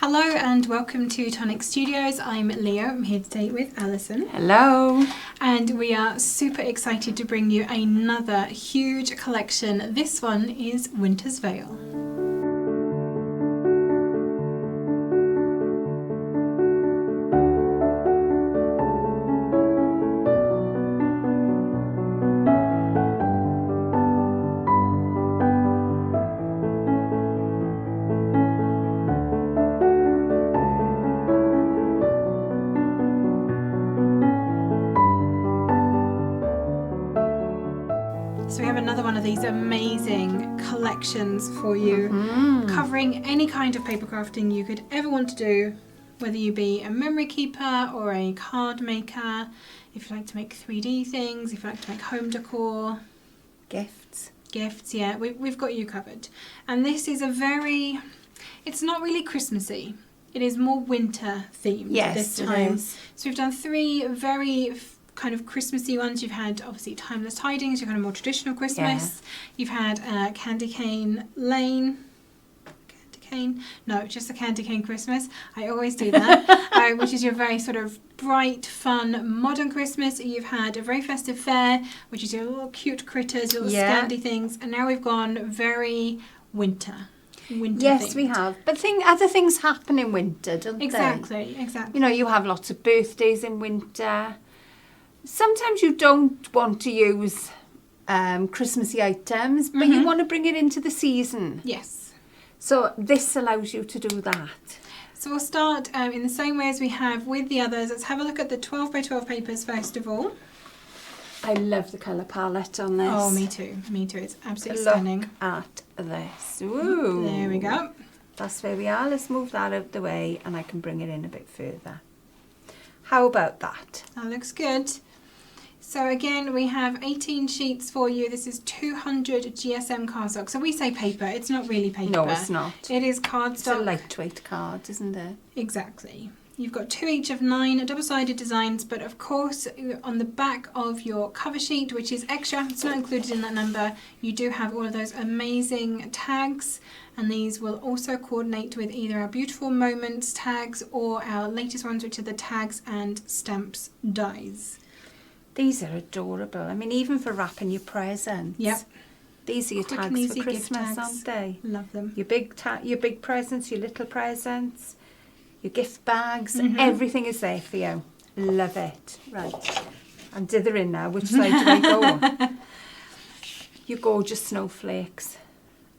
Hello and welcome to Tonic Studios. I'm Leo. I'm here today with Alison. Hello. And we are super excited to bring you another huge collection. This one is Winter's Veil. So we have another one of these amazing collections for you, covering any kind of paper crafting you could ever want to do, whether you be a memory keeper or a card maker, if you like to make 3D things, if you like to make home decor. Gifts, yeah, we've got you covered. And this is it's not really Christmassy. It is more winter themed this time. It is. So we've done three very kind of Christmassy ones. You've had obviously Timeless Tidings, you've had a more traditional Christmas. You've had Candy Cane Lane. Just a Candy Cane Christmas. I always do that. Which is your very sort of bright, fun, modern Christmas. You've had a very festive fair, which is your little cute critters, little scandy things. And now we've gone very winter. Yes, themed. we have. But other things happen in winter, don't they? Exactly. You know, you have lots of birthdays in winter. Sometimes you don't want to use Christmassy items, but you want to bring it into the season. Yes. So this allows you to do that. So we'll start in the same way as we have with the others. Let's have a look at the 12 by 12 papers first of all. I love the colour palette on this. Oh, me too. It's absolutely stunning. Look at this. Ooh. There we go. That's where we are. Let's move that out of the way and I can bring it in a bit further. How about that? That looks good. So again, we have 18 sheets for you. This is 200 GSM cardstock. So we say paper. It's not really paper. No, it's not. It is cardstock. It's a lightweight card, isn't it? Exactly. You've got 2 each of 9 double-sided designs, but of course on the back of your cover sheet, which is extra, it's not included in that number, you do have all of those amazing tags, and these will also coordinate with either our Beautiful Moments tags or our latest ones, which are the tags and stamps dies. These are adorable. I mean, even for wrapping your presents. Yep. These are your Quick tags and easy for gift Christmas, tags. aren't they? Love them. Your big presents, your little presents, your gift bags, everything is there for you. Love it. Right. I'm dithering now. Which side do I go? You gorgeous snowflakes.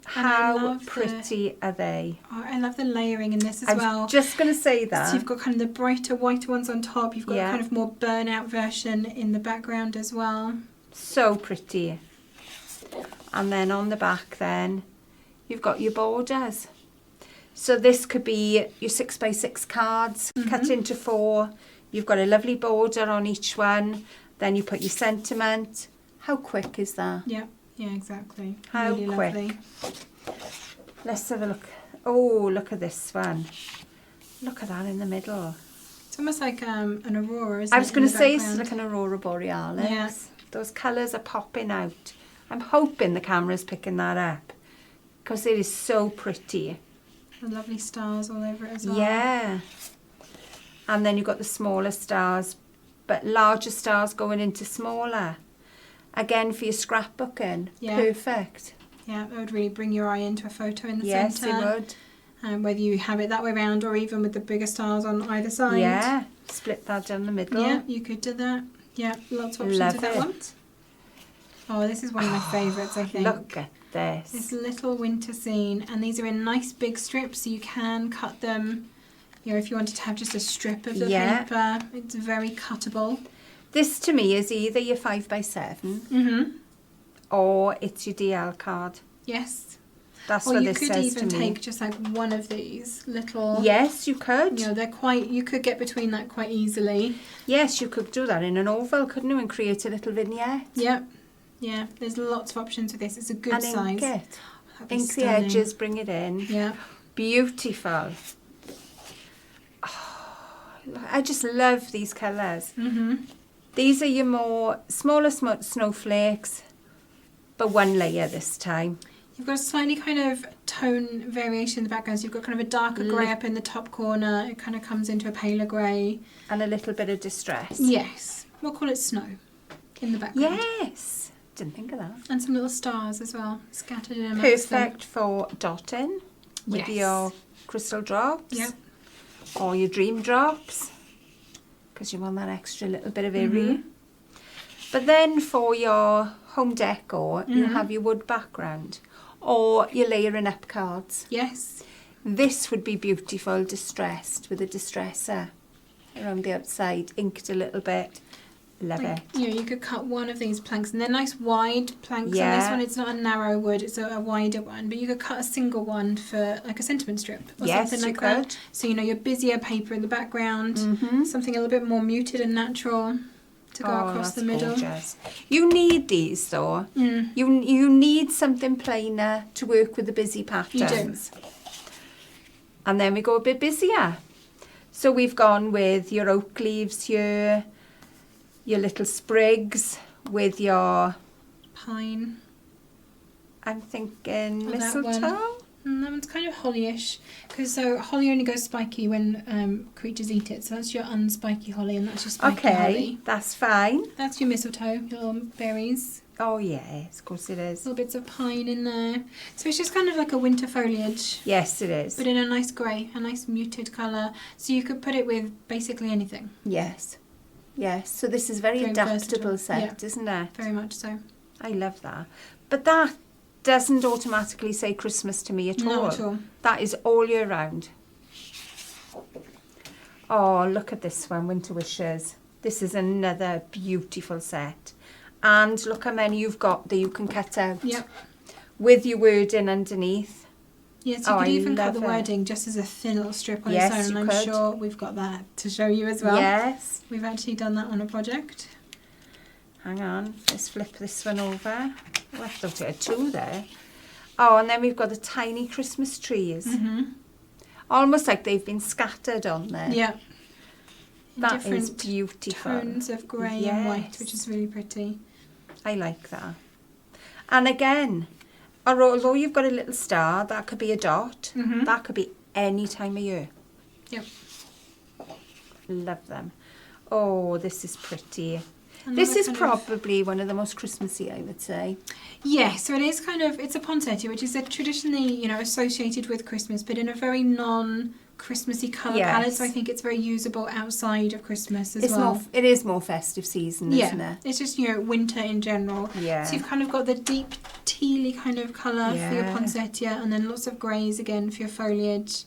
How pretty are they? Oh, I love the layering in this as well. I was just going to say that. So you've got kind of the brighter, whiter ones on top. You've got a kind of more burnout version in the background as well. So pretty. And then on the back then, you've got your borders. So this could be your 6x6 cards, cut into 4. You've got a lovely border on each one. Then you put your sentiment. How quick is that? Yeah, exactly. How really quick. Lovely. Let's have a look. Oh, look at this one. Look at that in the middle. It's almost like an aurora, isn't it? I was going to say it's like an aurora borealis. Yeah. Those colours are popping out. I'm hoping the camera's picking that up because it is so pretty. The lovely stars all over it as well. Yeah. And then you've got the smaller stars, but larger stars going into smaller. Again, for your scrapbooking. Yeah. Perfect. Yeah, that would really bring your eye into a photo in the Yes, centre. it would. Whether you have it that way around or even with the bigger stars on either side. Yeah. Split that down the middle. Yeah, you could do that. Yeah, lots of options Love with that it. one. Oh, this is one of my favourites, I think. Look at this. This little winter scene, and these are in nice big strips, so you can cut them. You know, if you wanted to have just a strip of the paper, it's very cuttable. This to me is either your 5x7 or it's your DL card. Yes. That's Or what you this could says even to me. take just like one of these little. Yes, you could. You know, you could get between that quite easily. Yes, you could do that in an oval, couldn't you, and create a little vignette. Yep. Yeah, there's lots of options with this. It's a good And size. ink it. That'd be Ink the stunning. edges, bring it in. Yeah. Beautiful. Oh, I just love these colours. These are your more smaller snowflakes, but one layer this time. You've got a slightly kind of tone variation in the background. So you've got kind of a darker grey up in the top corner. It kind of comes into a paler grey. And a little bit of distress. Yes. We'll call it snow in the background. Yes. Didn't think of that. And some little stars as well, scattered in amongst them. Perfect for dotting with Yes. your crystal drops. Yep. Or your dream drops. Because you want that extra little bit of area. But then for your home decor, you have your wood background. Or you're layering up cards. Yes. This would be beautiful distressed with a distresser around the outside, inked a little bit. Love it. You know, you could cut one of these planks, and they're nice wide planks. Yeah. And this one, it's not a narrow wood; it's a wider one. But you could cut a single one for like a sentiment strip or Yes, something you like that. could. So you know, your busier paper in the background, something a little bit more muted and natural to go across the middle. Gorgeous. You need these though. You need something plainer to work with the busy patterns. You do. And then we go a bit busier. So we've gone with your oak leaves here, your little sprigs with your, Pine. I'm thinking Oh, that mistletoe. That one's kind of hollyish, because so holly only goes spiky when creatures eat it. So that's your unspiky holly, and that's your spiky Okay, holly. that's fine. That's your mistletoe, your little berries. Oh yes, of course it is. Little bits of pine in there. So it's just kind of like a winter foliage, Yes, it is. but in a nice grey, a nice muted colour. So you could put it with basically anything. Yes. Yes, so this is very Very adaptable versatile, set, isn't it? Very much so. I love that. But that doesn't automatically say Christmas to me at all. Not at all. That is all year round. Oh, look at this one, Winter Wishes. This is another beautiful set. And look how many you've got that you can cut out. Yep. With your wording underneath. Yes, you Oh, could I even cut love the it. wording just as a thin little strip on Yes, its own, you and I'm could. sure we've got that to show you as well. Yes. We've actually done that on a project. Hang on, let's flip this one over. Oh, I thought it had two there. Oh, and then we've got the tiny Christmas trees. Almost like they've been scattered on there. Yeah. In That is different beautiful. tones of grey and white, Yes. which is really pretty. I like that. And again, although you've got a little star, that could be a dot. That could be any time of year. Yep. Love them. Oh, this is pretty. And This another is kind of- probably one of the most Christmassy, I would say. Yeah, so it is kind of, it's a poinsettia, which is traditionally, you know, associated with Christmas, but in a very non-Christmassy colour Yes. palette, so I think it's very usable outside of Christmas as well. It is more festive season, isn't it? It's just, you know, winter in general. Yeah. So you've kind of got the deep tealy kind of colour for your Yeah. poinsettia, and then lots of greys again for your foliage.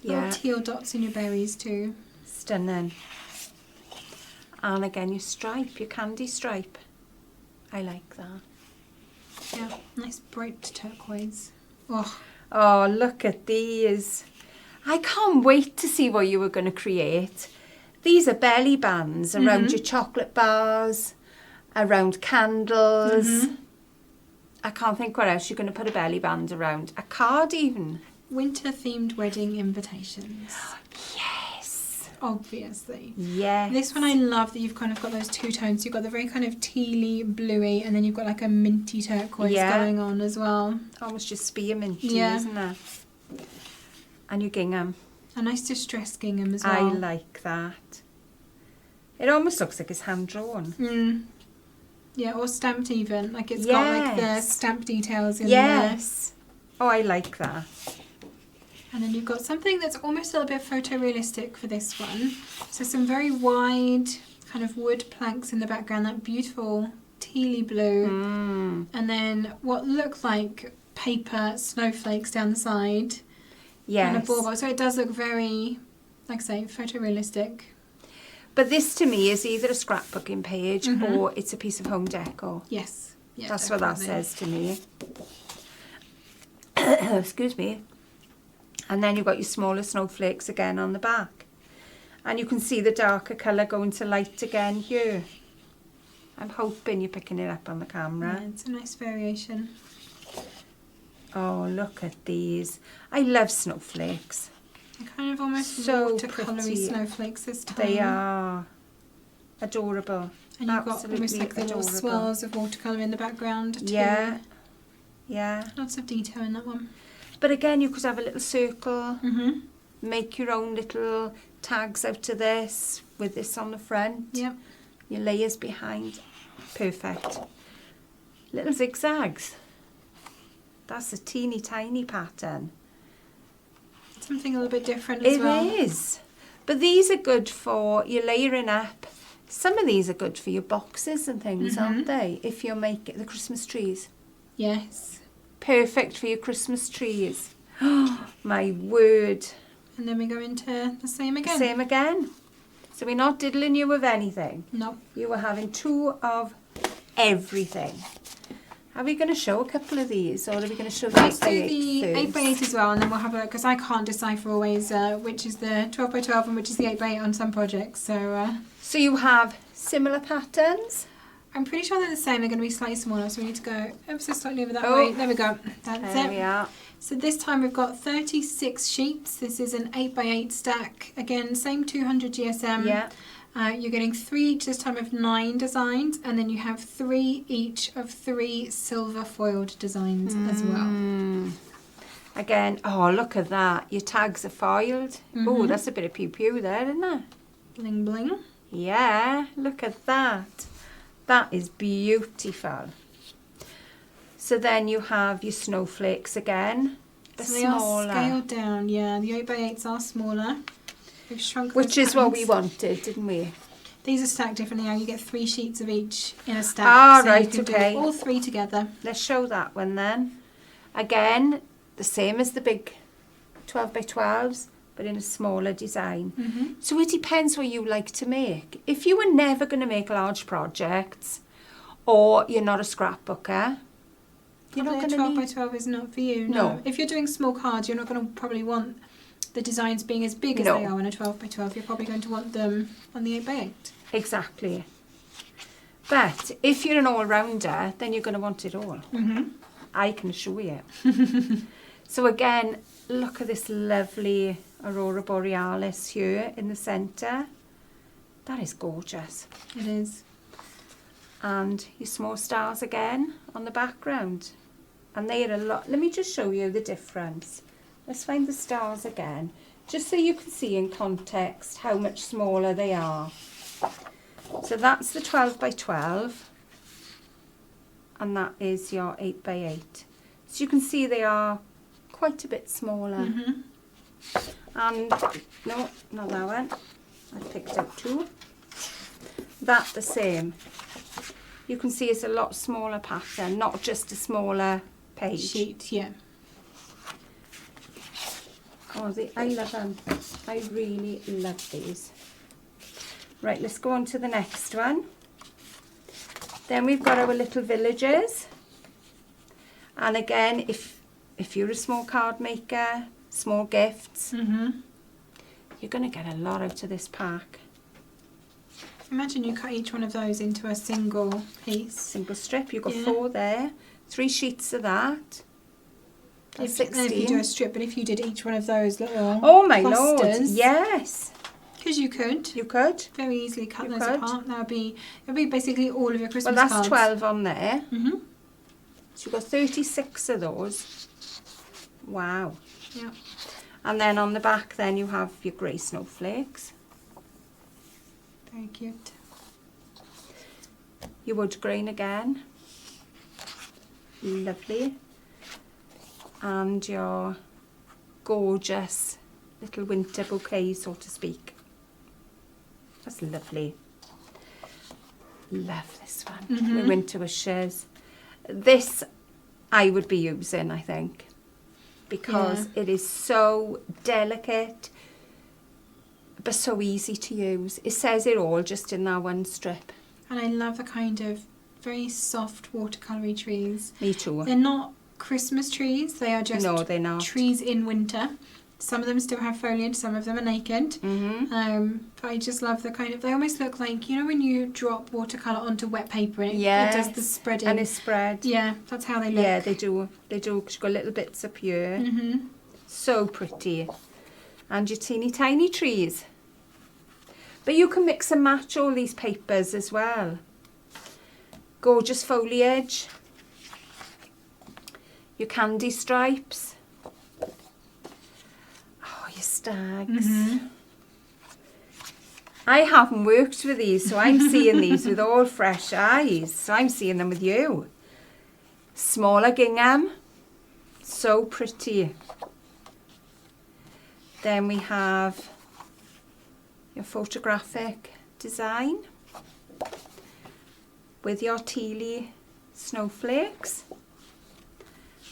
Yeah. Little teal dots in your berries too. Stunning. And again, your stripe, your candy stripe. I like that. Yeah, nice bright turquoise. Oh, Oh, look at these. I can't wait to see what you were going to create. These are belly bands around your chocolate bars, around candles. I can't think what else you're going to put a belly band around. A card even. winter-themed wedding invitations. Yes. Obviously. Yes. This one I love that you've kind of got those two tones. You've got the very kind of tealy, bluey, and then you've got like a minty turquoise going on as well. Almost just spearminty, Yeah. isn't it? And your gingham. A nice distressed gingham as well. I like that. It almost looks like it's hand-drawn. Yeah, or stamped even. Like it's got like the Yes. stamp details in there. Yes. Oh, I like that. And then you've got something that's almost a little bit photorealistic for this one. So some very wide kind of wood planks in the background, that beautiful tealy blue. And then what look like paper snowflakes down the side. Yes. And a bauble. So it does look very, like I say, photorealistic. But this to me is either a scrapbooking page or it's a piece of home decor. Yes. Yeah, That's what that definitely. says to me. Excuse me. And then you've got your smaller snowflakes again on the back. And you can see the darker colour going to light again here. I'm hoping you're picking it up on the camera. Yeah, it's a nice variation. Oh, look at these. I love snowflakes. They're kind of almost So watercolory pretty. snowflakes this time. They are adorable. And you've got Absolutely almost like the little adorable. swirls of watercolour in the background too. Yeah. Yeah. Lots of detail in that one. But again, you could have a little circle, Mhm. make your own little tags out of this with this on the front. Yep. Your layers behind. Perfect. Little zigzags. That's a teeny tiny pattern. Something a little bit different as It well. is. But these are good for your layering up. Some of these are good for your boxes and things, aren't they? If you're making the Christmas trees. Yes. Perfect for your Christmas trees. Oh, my word. And then we go into the same again. Same again. So we're not diddling you with anything. No. You were having 2 of everything. Are we going to show a couple of these, or are we going to show the Let's 8 by do 8 the first? 8x8 as well, and then we'll have a, because I can't decipher always which is the 12x12 and which is the 8x8 on some projects. So So you have similar patterns. I'm pretty sure they're the same. They're going to be slightly smaller, so we need to go ever so slightly over that Oh. way. There we go. That's There it. we are. So this time we've got 36 sheets. This is an 8x8 stack. Again, same 200 GSM. Yeah. You're getting 3 each this time of 9 designs, and then you have 3 each of 3 silver foiled designs as well. Again, oh, look at that. Your tags are foiled. Oh, that's a bit of pew-pew there, isn't it? Bling bling. Yeah, look at that. That is beautiful. So then you have your snowflakes again. They're So they smaller. are scaled down, yeah. The 8x8s are smaller. We've shrunk Which those is what we patterns. wanted, didn't we? These are stacked differently now. You get 3 sheets of each in a stack. Ah, so right, you can okay. do all 3 together. Let's show that one then. Again, the same as the big 12 by 12s, but in a smaller design. So it depends what you like to make. If you were never going to make large projects, or you're not a scrapbooker, you're not Probably going a to 12 need... by 12 is not for you. No. If you're doing small cards, you're not going to probably want the designs being as big as No. they are on a 12 by 12. You're probably going to want them on the 8x8. Exactly. But if you're an all-rounder, then you're going to want it all. I can assure you. So again, look at this lovely Aurora Borealis here in the centre. That is gorgeous. It is. And your small stars again on the background. And they are a lot. Let me just show you the difference. Let's find the stars again, just so you can see in context how much smaller they are. So that's the 12 by 12. And that is your 8 by 8. So you can see they are quite a bit smaller. And, no, not that one. I picked out 2. That the same. You can see it's a lot smaller pattern, not just a smaller page. Sheet, yeah. Oh, I love them. I really love these. Right, let's go on to the next one. Then we've got our little villages. And again, if you're a small card maker, small gifts, you're going to get a lot out of this pack. Imagine you cut each one of those into a single piece. Single strip. You've got Yeah. 4 there. 3 sheets of that. That's If you 16. do a strip, but if you did each one of those little Oh my lord! clusters, Yes, because you could you could. very easily cut You those could. apart. It would be basically all of your Christmas Well, that's cards. 12 on there. Mm-hmm. So you've got 36 of those. Wow. Yeah. And then on the back, then you have your grey snowflakes. Very cute. Your wood grain again. Lovely. And your gorgeous little winter bouquet, so to speak. That's lovely. Love this one. The winter wishes. This I would be using, I think, because it is so delicate but so easy to use. It says it all just in that one strip. And I love the kind of very soft watercolory trees. Me too. They're not Christmas trees. They are just No, they're not. trees in winter. Some of them still have foliage. Some of them are naked. But I just love the kind of. They almost look like, you know, when you drop watercolor onto wet paper and it does the spreading. And it's spread. Yeah, that's how they look. Yeah, they do. They do. 'Cause you've got little bits up here. So pretty. And your teeny tiny trees. But you can mix and match all these papers as well. Gorgeous foliage. your candy stripes. Oh, your stags. Mm-hmm. I haven't worked with these, so I'm seeing these with all fresh eyes. So I'm seeing them with you. Smaller gingham. So pretty. Then we have your photographic design with your tealy snowflakes.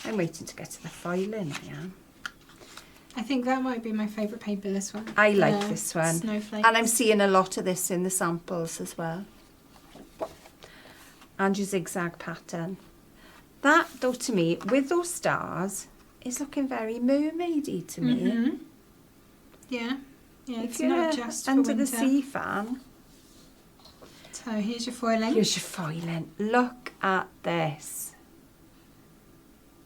I'm waiting to get to the foiling, I am. I think that might be my favourite paper, this one. I like this one. Snowflakes. And I'm seeing a lot of this in the samples as well. And your zigzag pattern. That, though, to me, with those stars, is looking very mermaidy to me. Mm-hmm. Yeah. Yeah, If it's you're not just for under winter. the sea fan. So here's your foiling. Here's your foiling. Look at this.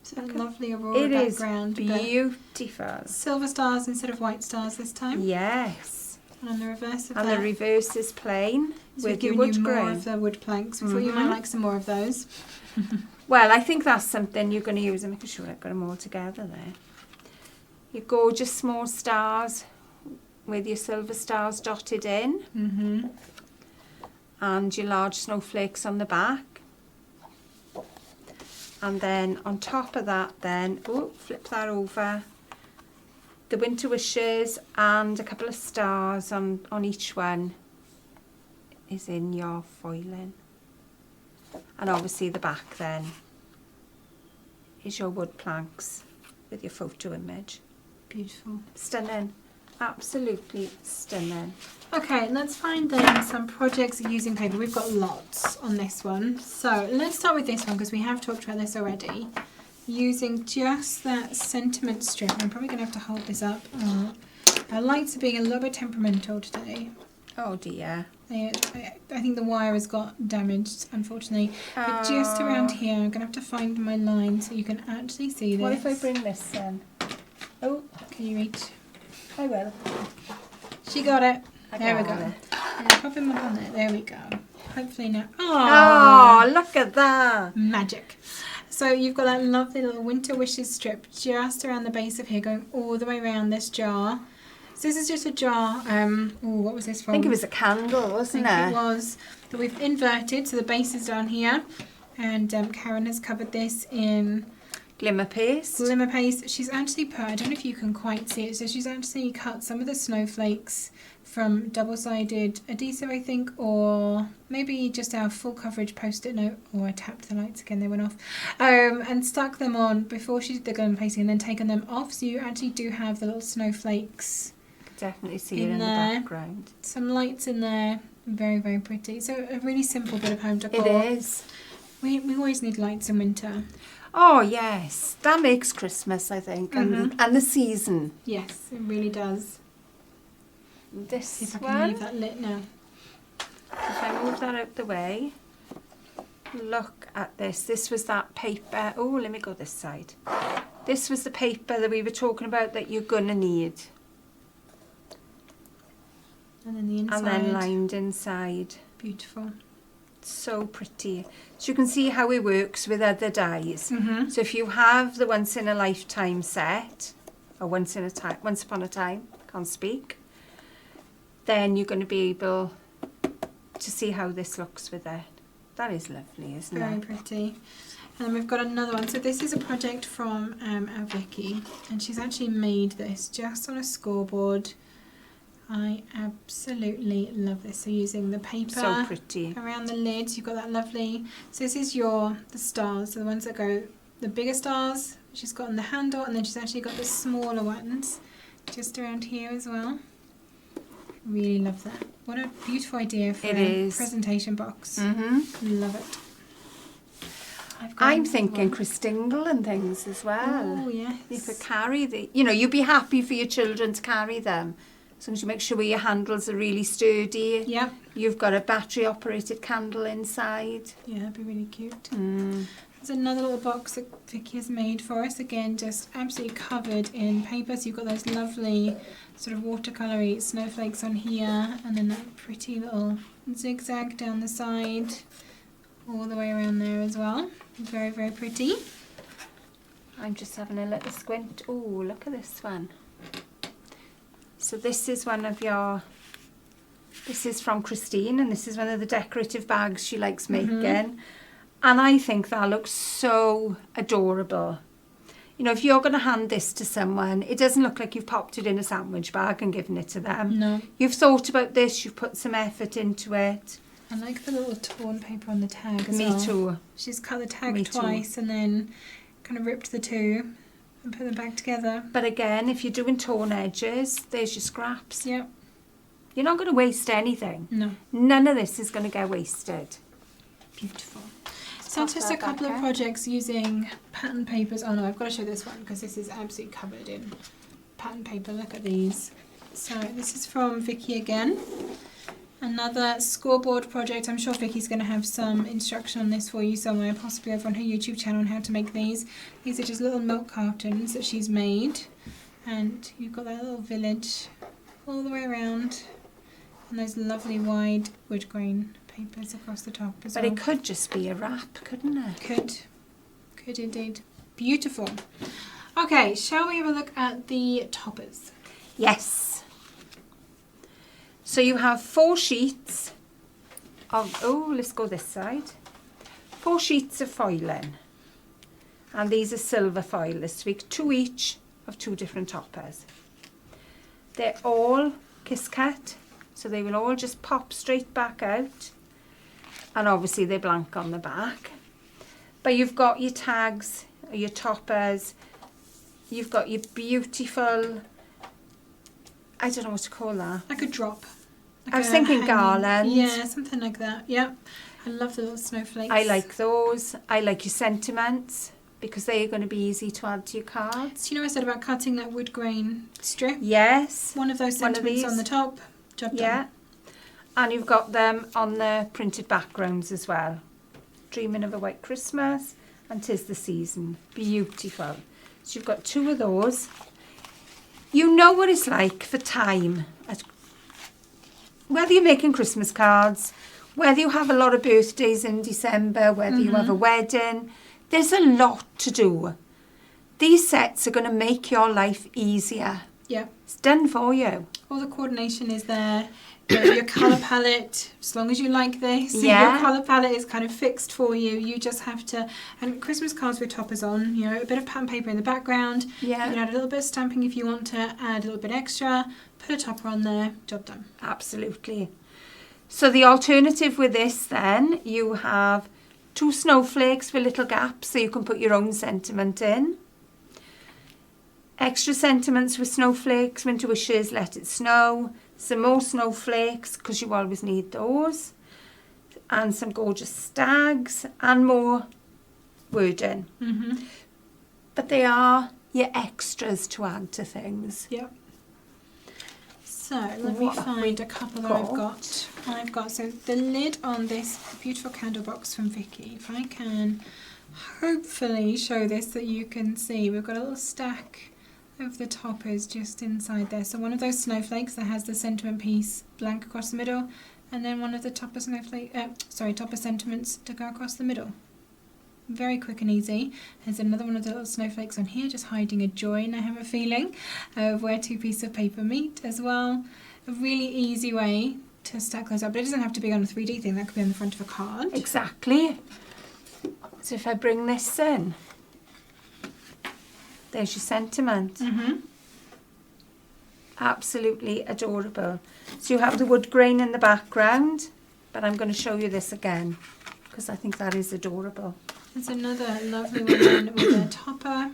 It's a lovely aurora It is background. but beautiful. silver stars instead of white stars this time. Yes. And on the reverse of And that. the reverse is plain so we've with your given wood you more grain. of the wood planks. We thought you might like some more of those. Well, I think that's something you're going to use. I'm making sure I've got them all together there. Your gorgeous small stars with your silver stars dotted in. Mm-hmm. And your large snowflakes on the back. And then on top of that then, flip that over, the winter wishes and a couple of stars on each one is in your foiling. And obviously the back then is your wood planks with your photo image. Beautiful. Stunning. Absolutely stunning. Okay, let's find then some projects using paper. We've got lots on this one. So let's start with this one because we have talked about this already. Using just that sentiment strip. I'm probably going to have to hold this up. Our lights are being a little bit temperamental today. Oh dear. I think the wire has got damaged, unfortunately. But just around here, I'm going to have to find my line so you can actually see this. What if I bring this then? Oh, Can you reach? I will. She got it. I There we got go. it. Yeah, pop him up on there. There we go. Hopefully now. Oh, look at that. Magic. So you've got that lovely little winter wishes strip just around the base of here, going all the way around this jar. So this is just a jar. What was this from? I think it was a candle, wasn't I think it? it was. That we've inverted, so the base is down here. And Karen has covered this in Glimmer paste. glimmer paste. She's actually put, I don't know if you can quite see it, so she's actually cut some of the snowflakes from double-sided adhesive, I think, or maybe just our full coverage post-it note, or I tapped the lights again, they went off, and stuck them on before she did the glimmer pasting and then taken them off, so you actually do have the little snowflakes. Definitely see it in in the there. background. Some lights in there, very, very pretty. So a really simple bit of home decor. It is. We always need lights in winter. Oh yes, that makes Christmas, I think, and the season. Yes, it really does. See This if I can one, leave that lit now. if I move that out the way, look at this. This was that paper. Oh, let me go this side. This was the paper that we were talking about that you're gonna need, And then the inside. and then lined inside. Beautiful. So pretty. So you can see how it works with other dies. Mm-hmm. So if you have the once in a lifetime set, or once upon a time, can't speak, then you're going to be able to see how this looks with it. That is lovely, isn't Very it? pretty. And then we've got another one. So this is a project from our Vicky, and she's actually made this just on a scoreboard. I absolutely love this. So using the paper So pretty. around the lids, you've got that lovely. So this is the stars, so the ones that go, the bigger stars she's got on the handle, and then she's actually got the smaller ones just around here as well. Really love that. What a beautiful idea for It a is. presentation box. Mm-hmm. Love it. I've got I'm another thinking one. Christingle and things as well. Oh yes. You could carry you'd be happy for your children to carry them. As long as you make sure your handles are really sturdy. Yep. You've got a battery operated candle inside. Yeah, that'd be really cute. Mm. There's another little box that Vicky has made for us. Again, just absolutely covered in paper. So you've got those lovely sort of watercolory snowflakes on here, and then that pretty little zigzag down the side, all the way around there as well. Very, very pretty. I'm just having a little squint. Oh, look at this one. So this is one of your, this is from Christine, and this is one of the decorative bags she likes making. And I think that looks so adorable. You know, if you're going to hand this to someone, it doesn't look like you've popped it in a sandwich bag and given it to them. No. You've thought about this, you've put some effort into it. I like the little torn paper on the tag as well. Me too. She's cut the tag Me twice and then kind of ripped the two and put them back together. But again, if you're doing torn edges, there's your scraps. Yep. You're not going to waste anything. No. None of this is going to get wasted. Beautiful. So just a couple of projects using pattern papers. Oh no, I've got to show this one because this is absolutely covered in pattern paper. Look at these. So this is from Vicky again. Another scoreboard project. I'm sure Vicky's going to have some instruction on this for you somewhere, possibly over on her YouTube channel on how to make these. These are just little milk cartons that she's made. And you've got that little village all the way around. And those lovely wide wood grain papers across the top as well. But it could just be a wrap, couldn't it? Could indeed. Beautiful. Okay, shall we have a look at the toppers? Yes. So you have 4 sheets of, oh, let's go this side. 4 sheets of foiling. And these are silver foil this week, 2 each of 2 different toppers. They're all kiss cut, so they will all just pop straight back out. And obviously they're blank on the back. But you've got your tags, your toppers, you've got your beautiful, I don't know what to call that. Like a drop. Like I was thinking hanging. garland. Yeah, something like that. Yep. I love the little snowflakes. I like those. I like your sentiments because they are going to be easy to add to your cards. Do you know what I said about cutting that wood grain strip? Yes. One of those sentiments on the top. Job done. Yeah. And you've got them on the printed backgrounds as well. Dreaming of a White Christmas and 'Tis the Season. Beautiful. So you've got 2 of those. You know what it's like for time. Whether you're making Christmas cards, whether you have a lot of birthdays in December, whether you have a wedding, there's a lot to do. These sets are going to make your life easier. Yeah. It's done for you. All the coordination is there. Your colour palette, as long as you like this, Yeah. your colour palette is kind of fixed for you. You just have to, and Christmas cards with toppers on, you know, a bit of pattern paper in the background. Yeah. You can add a little bit of stamping if you want to add a little bit extra. Put a topper on there, job done. Absolutely. So the alternative with this then, you have 2 snowflakes with little gaps so you can put your own sentiment in. Extra sentiments with snowflakes, winter wishes, let it snow. Some more snowflakes because you always need those. And some gorgeous stags and more wording. But they are your extras to add to things. Yep. So let me find a couple that I've got. So the lid on this beautiful candle box from Vicky. If I can hopefully show this that you can see, we've got a little stack of the toppers just inside there. So one of those snowflakes that has the sentiment piece blank across the middle, and then one of the topper topper sentiments to go across the middle. Very quick and easy. There's another one of the little snowflakes on here, just hiding a join, I have a feeling, of where 2 pieces of paper meet as well. A really easy way to stack those up, but it doesn't have to be on a 3D thing, that could be on the front of a card. Exactly. So if I bring this in, there's your sentiment. Absolutely adorable. So you have the wood grain in the background, but I'm going to show you this again because I think that is adorable. There's another lovely one with a topper.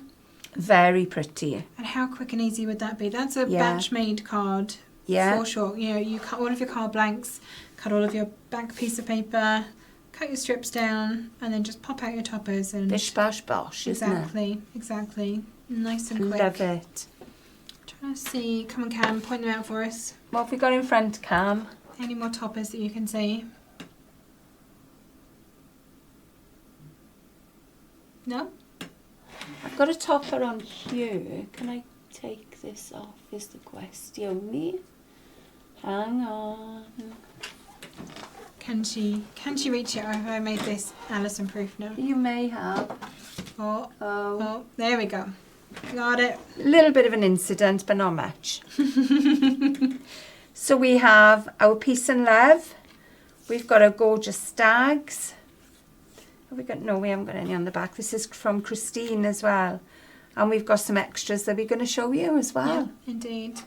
Very pretty. And how quick and easy would that be? That's a batch made card for sure. You know, you cut all of your card blanks, cut all of your back piece of paper, cut your strips down, and then just pop out your toppers and bish bash bosh, isn't it? Exactly. Nice and quick. Love it. Trying to see. Come on, Cam, point them out for us. What have we got in front, Cam? Any more toppers that you can see? No? I've got a topper on here. Can I take this off is the question. Hang on. Can she reach it, or have I made this Alison proof now? You may have. Oh, there we go. Got it. A little bit of an incident, but not much. So we have our peace and love. We've got our gorgeous stags. Have we got? No, we haven't got any on the back. This is from Christine as well. And we've got some extras that we're going to show you as well. Yeah, indeed.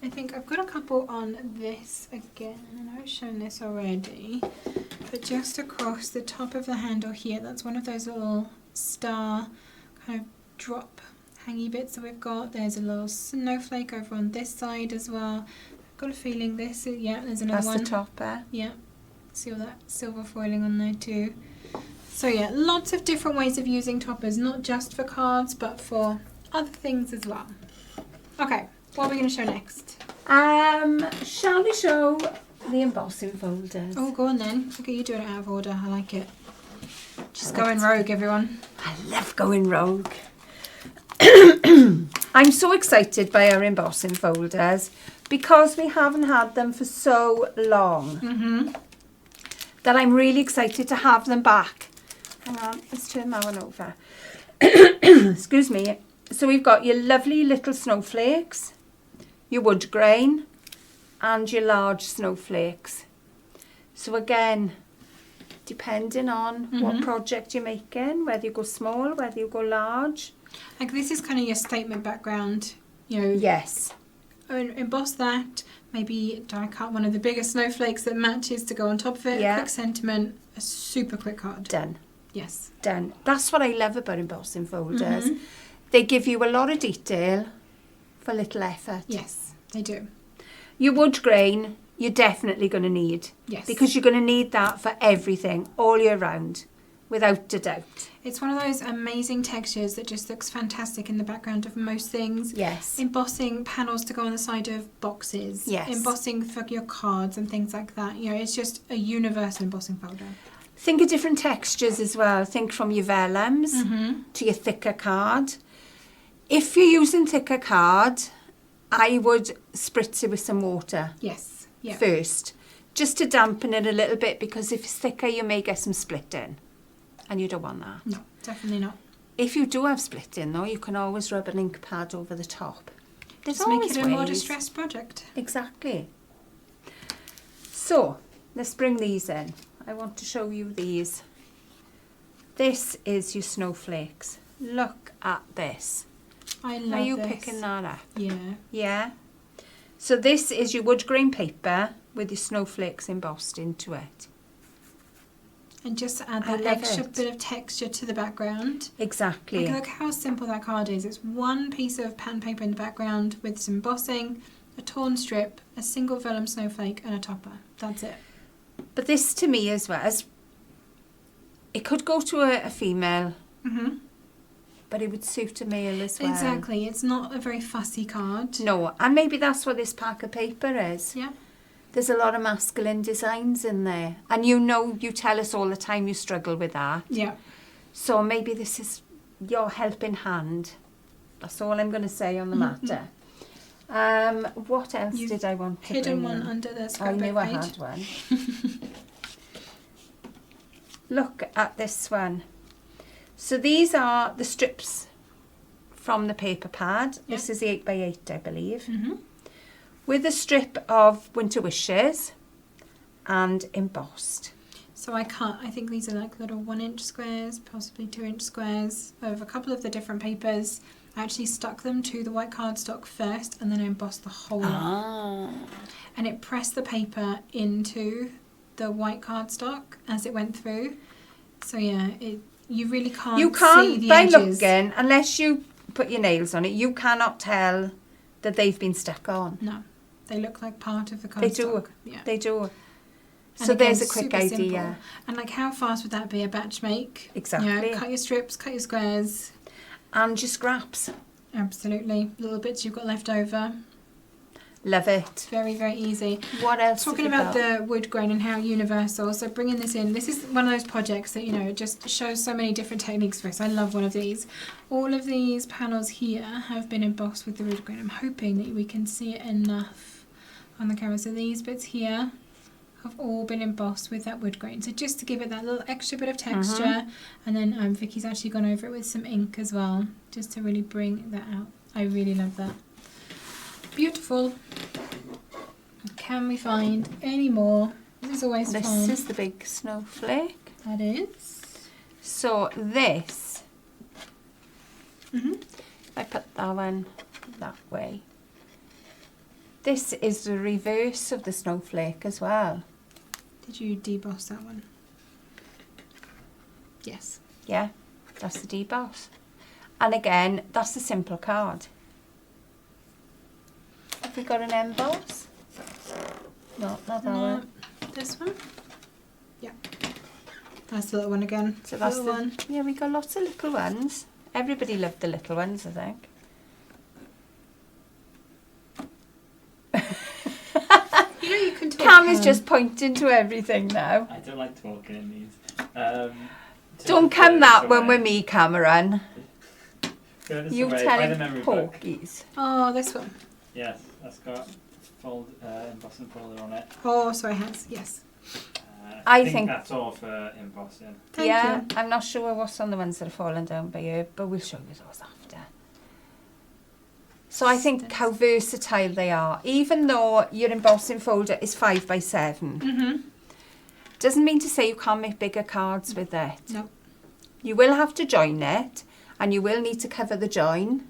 I think I've got a couple on this again, and I've shown this already. But just across the top of the handle here, that's one of those little star kind of drop hangy bits that we've got. There's a little snowflake over on this side as well. I've got a feeling this is, yeah, there's another one. That's the top there. Yeah, see all that silver foiling on there too. So yeah, lots of different ways of using toppers, not just for cards, but for other things as well. Okay, what are we going to show next? Shall we show the embossing folders? Oh, go on then. Look at you doing it out of order. I like it. Just going rogue, everyone. I love going rogue. I'm so excited by our embossing folders because we haven't had them for so long that I'm really excited to have them back. Hang on, let's turn that one over. Excuse me. So we've got your lovely little snowflakes, your wood grain, and your large snowflakes. So again, depending on what project you're making, whether you go small, whether you go large. Like this is kind of your statement background, you know. Yes. Emboss that, maybe die cut one of the bigger snowflakes that matches to go on top of it. Yeah. Quick sentiment, a super quick card. Done. Yes. Done. That's what I love about embossing folders. They give you a lot of detail for little effort. Yes, they do. Your wood grain, you're definitely going to need. Yes. Because you're going to need that for everything, all year round, without a doubt. It's one of those amazing textures that just looks fantastic in the background of most things. Yes. Embossing panels to go on the side of boxes. Yes. Embossing for your cards and things like that. You know, it's just a universal embossing folder. Think of different textures as well. Think from your vellums to your thicker card. If you're using thicker card, I would spritz it with some water. Yes. Yeah. First, just to dampen it a little bit, because if it's thicker you may get some splitting and you don't want that. No, definitely not. If you do have splitting though, you can always rub an ink pad over the top. There's Just make always it a more ways. distressed project. Exactly. So let's bring these in. I want to show you these. This is your snowflakes. Look at this. I love Are you this. picking that up? Yeah. Yeah. So this is your wood grain paper with your snowflakes embossed into it. And just to add I that love extra it. bit of texture to the background. Exactly. Like, look how simple that card is. It's one piece of pattern paper in the background with some embossing, a torn strip, a single vellum snowflake, and a topper. That's it. But this to me as well, as it could go to a female, but it would suit a male as well. Exactly. It's not a very fussy card. No, and maybe that's what this pack of paper is. Yeah. There's a lot of masculine designs in there. And you know, you tell us all the time you struggle with that. Yeah. So maybe this is your helping hand. That's all I'm going to say on the matter. What else did I want to Hidden bring one in? under the I scrapbook knew I page. had one. Look at this one. So these are the strips from the paper pad. Yeah. This is the 8x8, I believe. Mm-hmm. With a strip of Winter Wishes and embossed. So I think these are like little 1-inch squares, possibly 2-inch squares of a couple of the different papers. I actually stuck them to the white cardstock first and then I embossed the whole lot. And it pressed the paper into the white cardstock as it went through. So yeah, you really can't see the by edges. looking, unless you put your nails on it, you cannot tell that they've been stuck on. No, they look like part of the cardstock. They do. Yeah. They do. And So again, there's a quick super idea. simple. And like, how fast would that be a batch make? Exactly. You know, cut your strips, cut your squares. And your scraps. Absolutely. Little bits you've got left over. Love it. Very, very easy. What else? Talking about the wood grain and how universal, so bringing this in, this is one of those projects that, you know, it just shows so many different techniques for us. I love one of these. All of these panels here have been embossed with the wood grain. I'm hoping that we can see it enough on the camera. So these bits here have all been embossed with that wood grain. So just to give it that little extra bit of texture. And then Vicky's actually gone over it with some ink as well, just to really bring that out. I really love that. Beautiful. Can we find any more? This is always fun. This is the big snowflake. That is. So this, I put that one that way. This is the reverse of the snowflake as well. Did you deboss that one? Yes. Yeah, that's the deboss. And again, that's the simple card. Have we got an emboss? No, not that one. This one? Yeah. That's the little one again. So that's the one. Yeah, we got lots of little ones. Everybody loved the little ones, I think. You know you can talk. Cam is just pointing to everything now. I don't like talking in these. Don't come that when we're me, Cameron. You Buy tell the him memory book. porkies. Oh, this one. Yes, that's got embossing folder on it. Oh, so it has. Yes. I think think that's all for embossing. Thank yeah, you. I'm not sure what's on the ones that are falling down by you, but we'll show you those after. So I think how versatile they are. Even though your embossing folder is 5 by 7, doesn't mean to say you can't make bigger cards with it. No. You will have to join it, and you will need to cover the join.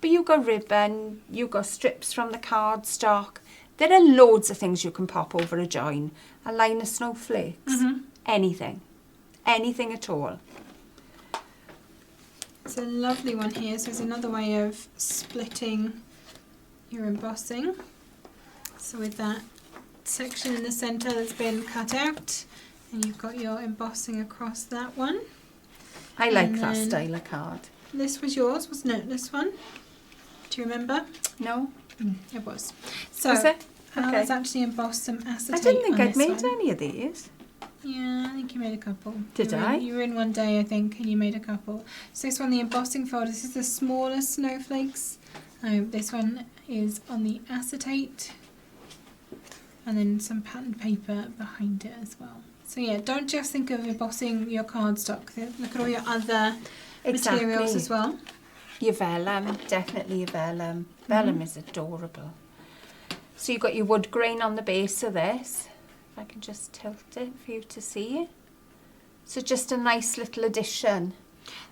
But you've got ribbon, you've got strips from the cardstock. There are loads of things you can pop over a join. A line of snowflakes, anything at all. It's a lovely one here. So there's another way of splitting your embossing. So with that section in the centre that's been cut out, and you've got your embossing across that one. I like that style of card. This was yours, wasn't it? This one? Do you remember? No? It was. So Was it? Okay. let's actually emboss some acetate. I didn't think on I'd this made one. any of these. Yeah, I think you made a couple. Did I? You were in one day, I think, and you made a couple. So this one, the embossing folder, this is the smallest snowflakes. This one is on the acetate. And then some patterned paper behind it as well. So yeah, don't just think of embossing your cardstock. Look at all your other materials as well. Your vellum, definitely your vellum. Vellum is adorable. So you've got your wood grain on the base of this. If I can just tilt it for you to see. So just a nice little addition.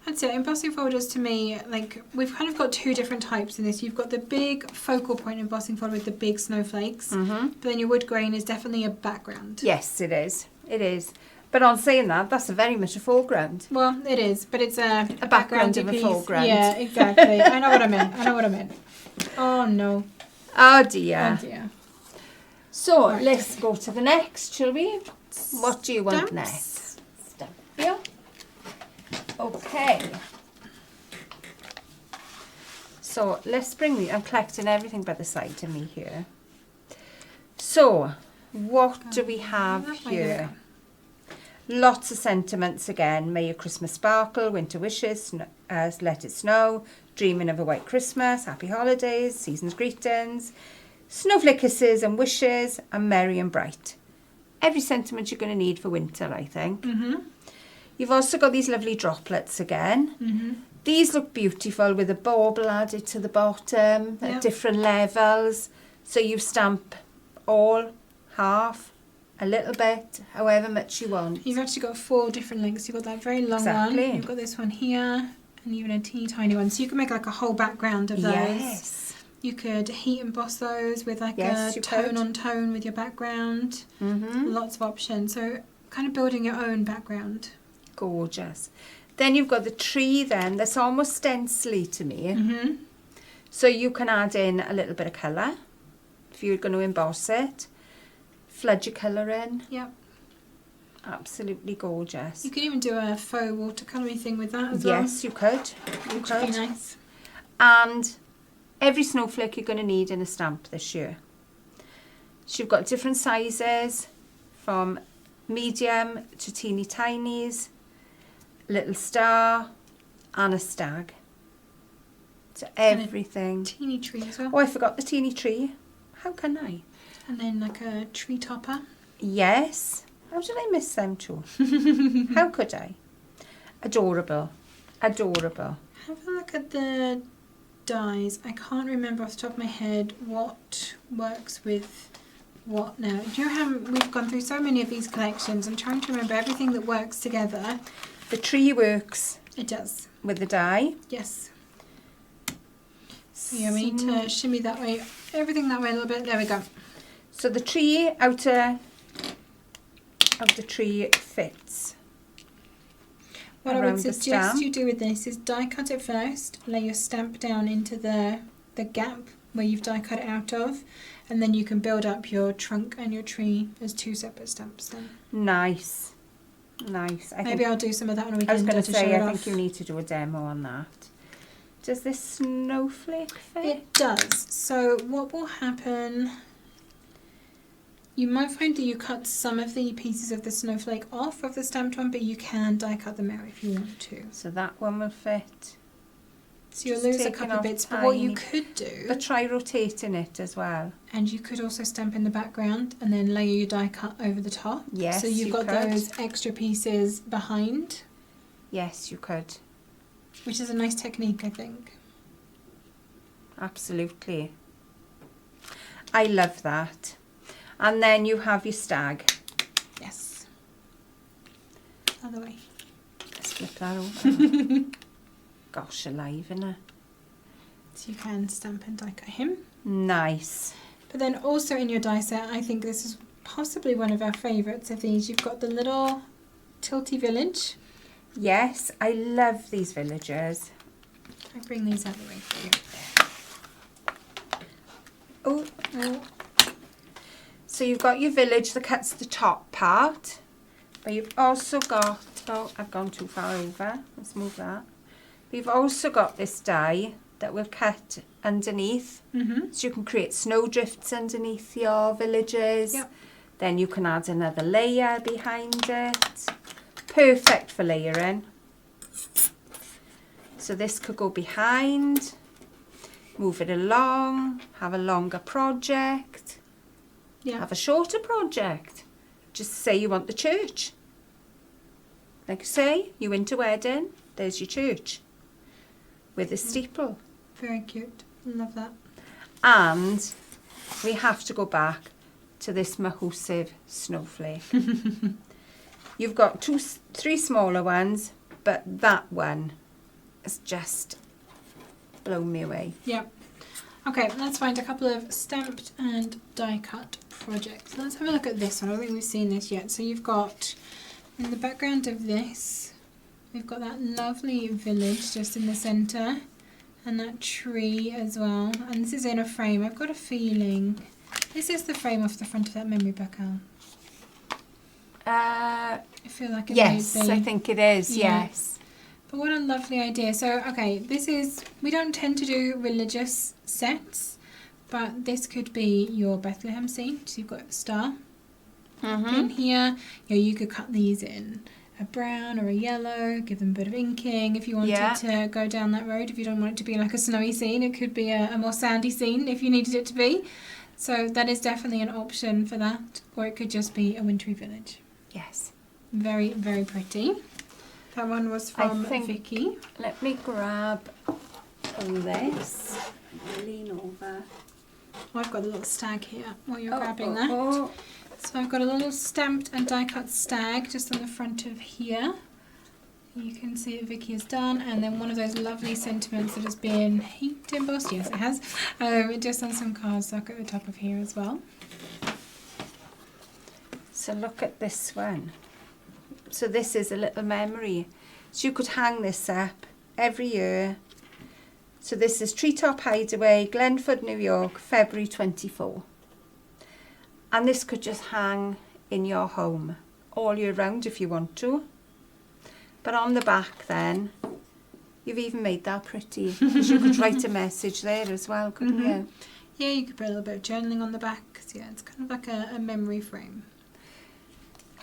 That's it. Embossing folders to me, like, we've kind of got two different types in this. You've got the big focal point embossing folder with the big snowflakes. But then your wood grain is definitely a background. Yes, it is. It is. But on saying that, that's very much a foreground. Well, it is, but it's a background of a piece. foreground. Yeah, exactly. I know what I meant. Oh no. Oh dear. Oh dear. So Right. let's go to the next, shall we? What do you want Stamps. next? Stamp. Yeah. Okay. So let's bring the. I'm collecting everything by the side of me here. So what do we have that way here? Lots of sentiments again. May your Christmas sparkle, winter wishes, let it snow, dreaming of a white Christmas, happy holidays, season's greetings, snowflake kisses and wishes, and merry and bright. Every sentiment you're going to need for winter, I think. You've also got these lovely droplets again. These look beautiful with a bauble added to the bottom at different levels. So you stamp all, half, a little bit, however much you want. You've actually got 4 different lengths. You've got that very long one. You've got this one here, and even a teeny tiny one. So you can make like a whole background of those. Yes. You could heat emboss those with like Yes, a you tone could. on tone with your background. Lots of options. So kind of building your own background. Gorgeous. Then you've got the tree then, that's almost stencil-y to me. So you can add in a little bit of colour if you're going to emboss it. Flood your colour in. Yep. Absolutely gorgeous. You could even do a faux watercolouring thing with that as well. Yes, you could. You Which would be could. nice. And every snowflake you're going to need in a stamp this year. So you've got different sizes from medium to teeny tinies, little star and a stag. So everything. Teeny tree as well. Oh, I forgot the teeny tree. How can I? And then like a tree topper. Yes. How did I miss them too? How could I? Adorable. Adorable. Have a look at the dies. I can't remember off the top of my head what works with what now. Do you know how we've gone through so many of these collections? I'm trying to remember everything that works together. The tree works. It does. With the die. Yes. So yeah, we need to shimmy that way, everything that way a little bit. There we go. So the tree outer of the tree fits. What I would around the suggest stamp. you do with this is die cut it first, lay your stamp down into the gap where you've die cut it out of, and then you can build up your trunk and your tree as two separate stamps then. Nice. Nice. Maybe I'll do some of that on a weekend. I was going to show say, it I off. think you need to do a demo on that. Does this snowflake fit? It does. So what will happen, you might find that you cut some of the pieces of the snowflake off of the stamped one, but you can die cut them out if you want to. So that one will fit. So you'll Just lose a taking couple of off bits, but what you tiny- could do, But try rotating it as well. and you could also stamp in the background and then layer your die cut over the top. Yes, So you've you got could. those extra pieces behind, Yes, you could. which is a nice technique, I think. Absolutely. I love that. And then you have your stag. Yes. Other way. Let's flip that over. Gosh, alive, innit? So you can stamp and die cut him. Nice. But then also in your die set, I think this is possibly one of our favourites of these. You've got the little tilty village. Yes, I love these villagers. I bring these out of the way for you. Oh, Oh, so you've got your village that cuts the top part, but you've also got, oh, I've gone too far over. Let's move that. But you've also got this die that will cut underneath, so you can create snowdrifts underneath your villages. Yep. Then you can add another layer behind it. Perfect for layering. So this could go behind, move it along, have a longer project, yeah. have a shorter project. Just say you want the church. Like say, you went to wedding, there's your church with a steeple. Very cute. Love that. And we have to go back to this massive snowflake. You've got three smaller ones, but that one has just blown me away. Yeah. Okay, let's find a couple of stamped and die cut projects. Let's have a look at this one. I don't think we've seen this yet. So you've got, in the background of this, we've got that lovely village just in the centre, and that tree as well. And this is in a frame. I've got a feeling this is the frame off the front of that memory book, Al. I feel like it Yes, might be. I think it is, Yeah. yes. But what a lovely idea. So, okay, this is, we don't tend to do religious sets, but this could be your Bethlehem scene. So you've got a star in here. You could cut these in a brown or a yellow, give them a bit of inking if you wanted to go down that road. If you don't want it to be like a snowy scene, it could be a more sandy scene if you needed it to be. So that is definitely an option for that. Or it could just be a wintry village. Yes. Very, very pretty. That one was from Vicky. Let me grab this. Lean over. Oh, I've got a little stag here while you're Oh, grabbing oh, that. oh. So I've got a little stamped and die cut stag just on the front of here. You can see that Vicky has done, and then one of those lovely sentiments that has been heat embossed. Yes, it has. Just on some cardstock at the top of here as well. So look at this one. So this is a little memory. So you could hang this up every year. So this is Treetop Hideaway, Glenford, New York, February 24. And this could just hang in your home all year round if you want to. But on the back then, you've even made that pretty. Because you could write a message there as well, couldn't you? Yeah, you could put a little bit of journaling on the back. So yeah, it's kind of like a memory frame.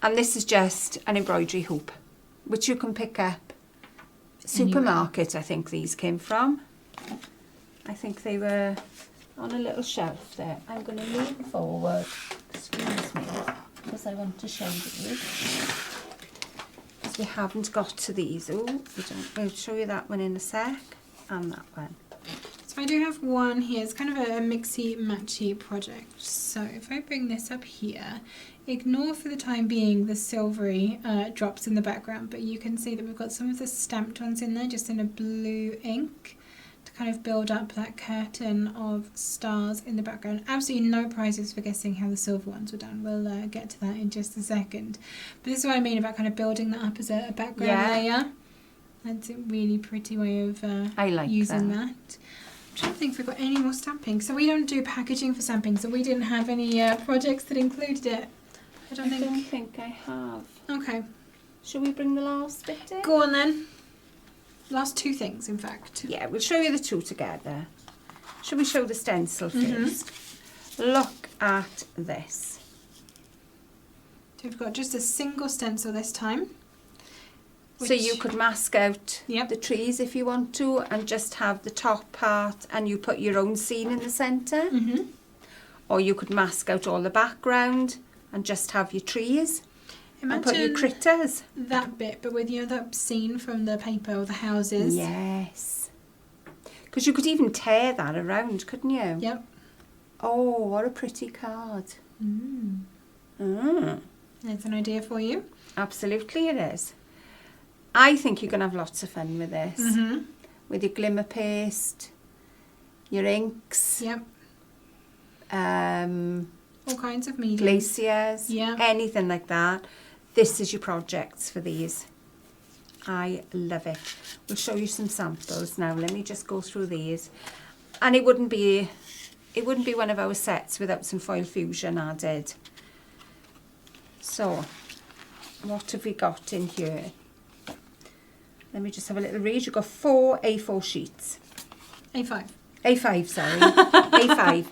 And this is just an embroidery hoop, which you can pick up. Supermarket, I think these came from. I think they were, on a little shelf there. I'm going to lean forward, excuse me, because I want to show you. Because we haven't got to these. Oh, I'll show you that one in a sec, and that one. So I do have one here. It's kind of a mixy-matchy project. So if I bring this up here, ignore for the time being the silvery drops in the background, but you can see that we've got some of the stamped ones in there, just in a blue ink, to kind of build up that curtain of stars in the background. Absolutely no prizes for guessing how the silver ones were done. We'll get to that in just a second. But this is what I mean about kind of building that up as a background layer. That's a really pretty way of I like using that. I'm trying to think if we've got any more stamping. So we don't do packaging for stamping, so we didn't have any projects that included it. I don't think I have. Okay. Shall we bring the last bit in? Go on then. Last two things, in fact. Yeah, we'll show you the two together. Shall we show the stencil first? Look at this. So we've got just a single stencil this time. So you could mask out Yep. the trees if you want to, and just have the top part and you put your own scene in the centre. Or you could mask out all the background and just have your trees and put your critters. That bit, but with, you know, that scene from the paper or the houses. Yes. Because you could even tear that around, couldn't you? Yep. Oh, what a pretty card. That's an idea for you. Absolutely it is. I think you're going to have lots of fun with this. With your glimmer paste, your inks. Yep. All kinds of mediums. Glaciers. Yeah. Anything like that. This is your projects for these. I love it. We'll show you some samples now. Let me just go through these. And it wouldn't be one of our sets without some foil fusion added. So, what have we got in here? Let me just have a little read. You've got 4 A4 sheets. A5. A5, sorry. A5.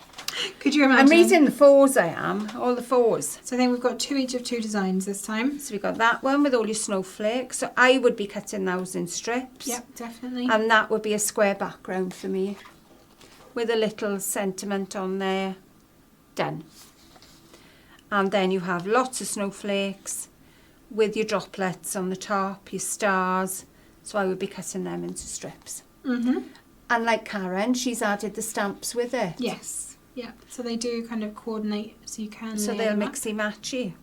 Could you imagine? I'm reading the 4s, I am. All the 4s. So then we've got two each of 2 designs this time. So we've got that one with all your snowflakes. So I would be cutting those in strips. Yep, definitely. And that would be a square background for me. With a little sentiment on there. Done. And then you have lots of snowflakes with your droplets on the top, your stars. So I would be cutting them into strips. And like Karen, she's added the stamps with it. Yes. Yeah. So they do kind of coordinate, so you can. So they'll mixy matchy.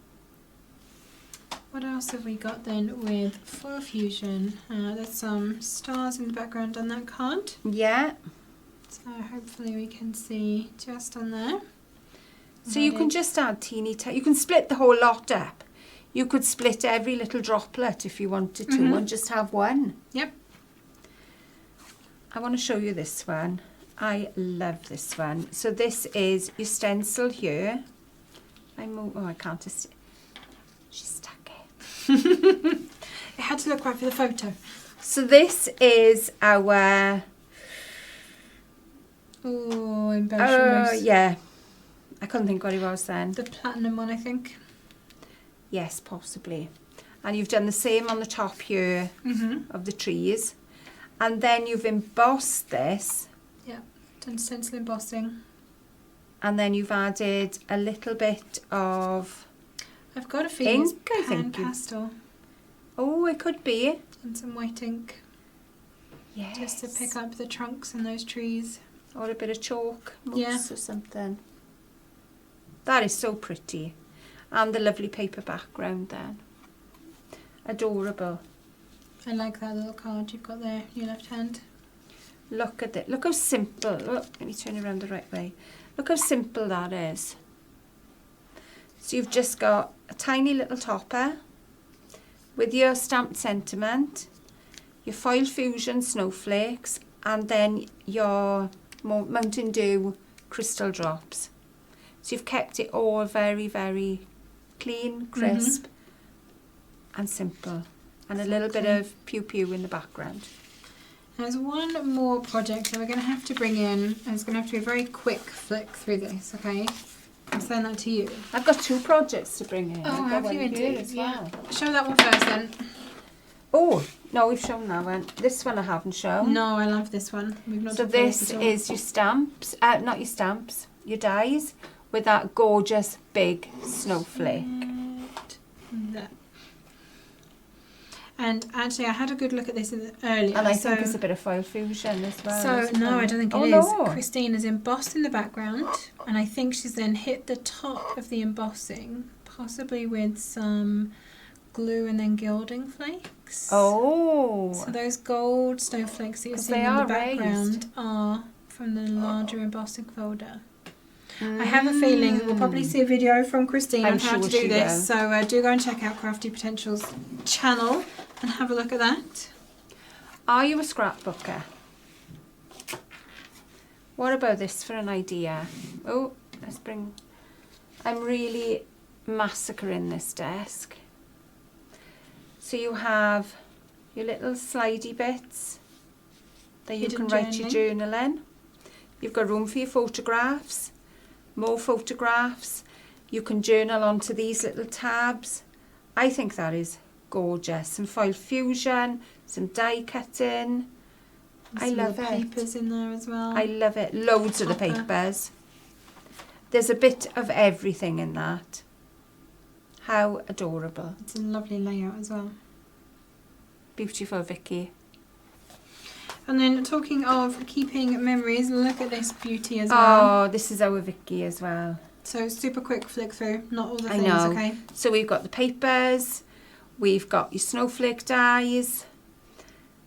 What else have we got then with foil fusion? There's some stars in the background on that card. Yeah. So hopefully we can see just on there. So you can just add teeny you can split the whole lot up. You could split every little droplet if you wanted to and just have one. Yep. I want to show you this one. I love this one. So this is your stencil here. I can't just... She's stuck it. It had to look right for the photo. So this is our... Oh, embossing. Yeah. I couldn't think what it was then. The platinum one, I think. Yes, possibly. And you've done the same on the top here of the trees. And then you've embossed this. Yeah, done stencil embossing. And then you've added a little bit of... I've got a feeling ink, I it's pan think. pastel. Oh, it could be. And some white ink. Yes. Just to pick up the trunks in those trees. Or a bit of chalk mousse or something. That is so pretty. And the lovely paper background then. Adorable. I like that little card you've got there, your left hand. Look at it. Look how simple. Look, let me turn it around the right way. Look how simple that is. So you've just got a tiny little topper with your stamped sentiment, your foil fusion snowflakes, and then your Mountain Dew crystal drops. So you've kept it all very, very clean, crisp, and simple. And a little bit of pew-pew in the background. There's one more project that we're going to have to bring in. And it's going to have to be a very quick flick through this, okay? I'll send that to you. I've got 2 projects to bring in. Oh, I've got have one you here indeed? as Yeah. well. Show that one first then. Oh, no, we've shown that one. This one I haven't shown. No, I love this one. We've not So done this this at all. is your stamps, not your stamps, your dies with that gorgeous big snowflake. There. And actually, I had a good look at this earlier. And I think it's a bit of foil fusion as well. So, isn't no, it? I don't think it Oh, is. no. Christine has embossed in the background, and I think she's then hit the top of the embossing, possibly with some glue and then gilding flakes. Oh. So those gold snowflakes that you're 'Cause seeing they in the are background raised. are from the larger embossing folder. I have a feeling we'll probably see a video from Christine I'm on how sure to do she this. will. So do go and check out Crafty Potential's channel and have a look at that. Are you a scrapbooker? What about this for an idea? Oh, let's bring... I'm really massacring this desk. So you have your little slidey bits that you Hidden can write your journal in. You've got room for your photographs, more photographs. You can journal onto these little tabs. I think that is gorgeous. Some foil fusion, some die cutting. I Some love of the it. papers in there as well. I love it. Loads of the Topper. papers. There's a bit of everything in that. How adorable. It's a lovely layout as well. Beautiful, Vicky. And then talking of keeping memories, look at this beauty as well. Oh, this is our Vicky as well. So super quick flick through, not all the I things, know. okay? So we've got the papers, we've got your snowflake dies.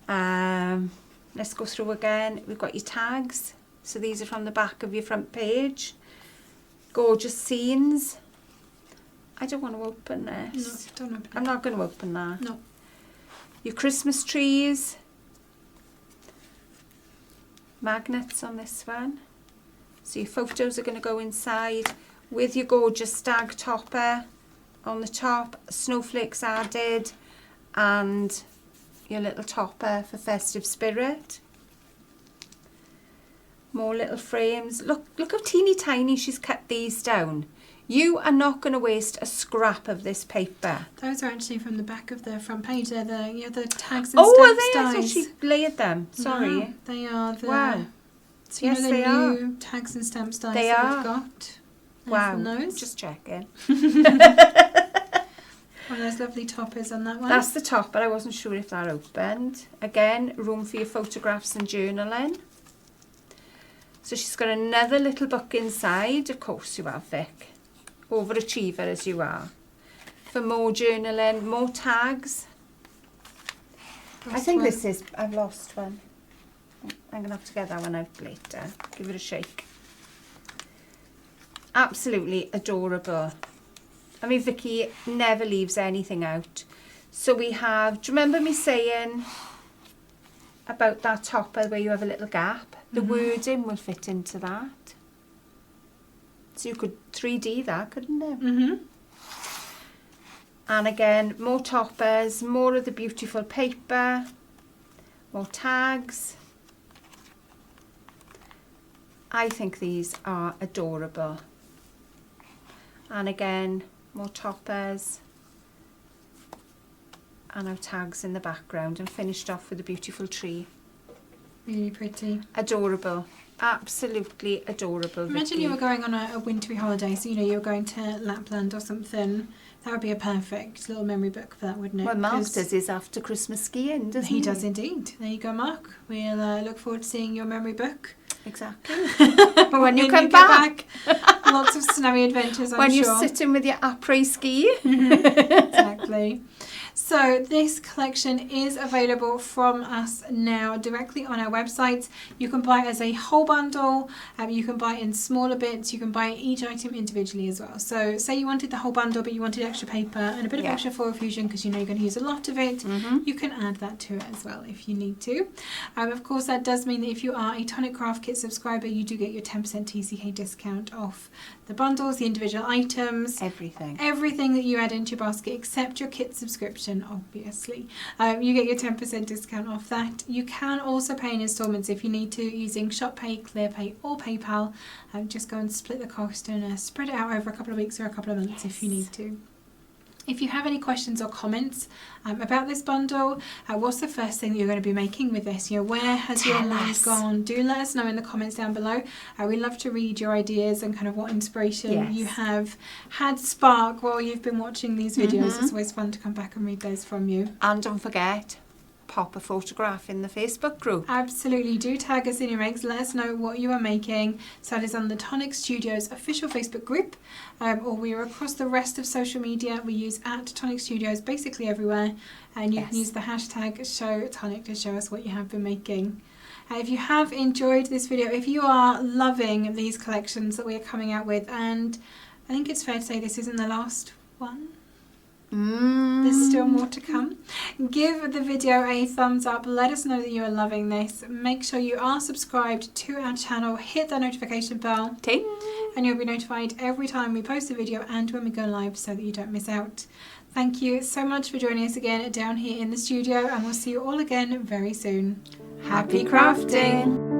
Let's go through again. We've got your tags. So these are from the back of your front page. Gorgeous scenes. I don't want to open this. No, don't open I'm not going to open that. No. Your Christmas trees. Magnets on this one. So your photos are going to go inside with your gorgeous stag topper on the top, snowflakes added, and your little topper for festive spirit. More little frames. Look how teeny tiny she's cut these down. You are not going to waste a scrap of this paper. Those are actually from the back of the front page. They're the tags and Oh, are stamps they? I thought dies. she layered them. Sorry. No, they are the... Wow. So you Yes, know they the are. new tags and stamps dies They that are. we've got? Wow. From those. Just checking. One of those lovely toppers on that one. That's the top, but I wasn't sure if that opened. Again, room for your photographs and journaling. So she's got another little book inside. Of course you have, Vic. Overachiever as you are. For more journaling, more tags. I think this is... I've lost one. I'm going to have to get that one out later. Give it a shake. Absolutely adorable. I mean, Vicky never leaves anything out. So we have... Do you remember me saying about that topper where you have a little gap? The wording will fit into that. So you could 3D that, couldn't it? Mm-hmm. And again, more toppers, more of the beautiful paper, more tags. I think these are adorable. And again, more toppers. And our tags in the background, and finished off with a beautiful tree. Really pretty. Adorable. Absolutely adorable. Imagine Vicky. you were going on a wintry holiday, so you were going to Lapland or something. That would be a perfect little memory book for that, wouldn't it? Well, Mark 'Cause does his after Christmas skiing, doesn't he? he does indeed. There you go, Mark. We'll look forward to seeing your memory book. Exactly. when you get come back. Lots of snowy adventures, I'm when sure. you're sitting with your après ski. Exactly. So this collection is available from us now directly on our website. You can buy it as a whole bundle, you can buy it in smaller bits, you can buy each item individually as well. So say you wanted the whole bundle but you wanted extra paper and a bit of extra foil fusion because you know you're going to use a lot of it, you can add that to it as well if you need to. Of course, that does mean that if you are a Tonic Craft Kit subscriber, you do get your 10% TCK discount off the bundles, the individual items, everything that you add into your basket except your kit subscription, obviously. You get your 10% discount off that. You can also pay in installments if you need to, using ShopPay, ClearPay or PayPal. Just go and split the cost and spread it out over a couple of weeks or a couple of months if you need to. If you have any questions or comments about this bundle, what's the first thing that you're going to be making with this? You know, where has your mind gone? Do let us know in the comments down below. We love to read your ideas and kind of what inspiration you have had spark while you've been watching these videos. It's always fun to come back and read those from you. And don't forget, pop a photograph in the Facebook group. Absolutely, do tag us in your makes. Let us know what you are making. So that is on the Tonic Studios official Facebook group, or we are across the rest of social media. We use @Tonic Studios basically everywhere, and you can use the hashtag #ShowTonic to show us what you have been making. If you have enjoyed this video, if you are loving these collections that we are coming out with, and I think it's fair to say this isn't the last one. There's still more to come. Give the video a thumbs up. Let us know that you are loving this. Make sure you are subscribed to our channel. Hit that notification bell. Ting! And you'll be notified every time we post a video and when we go live, so that you don't miss out. Thank you so much for joining us again down here in the studio, and we'll see you all again very soon. Happy crafting!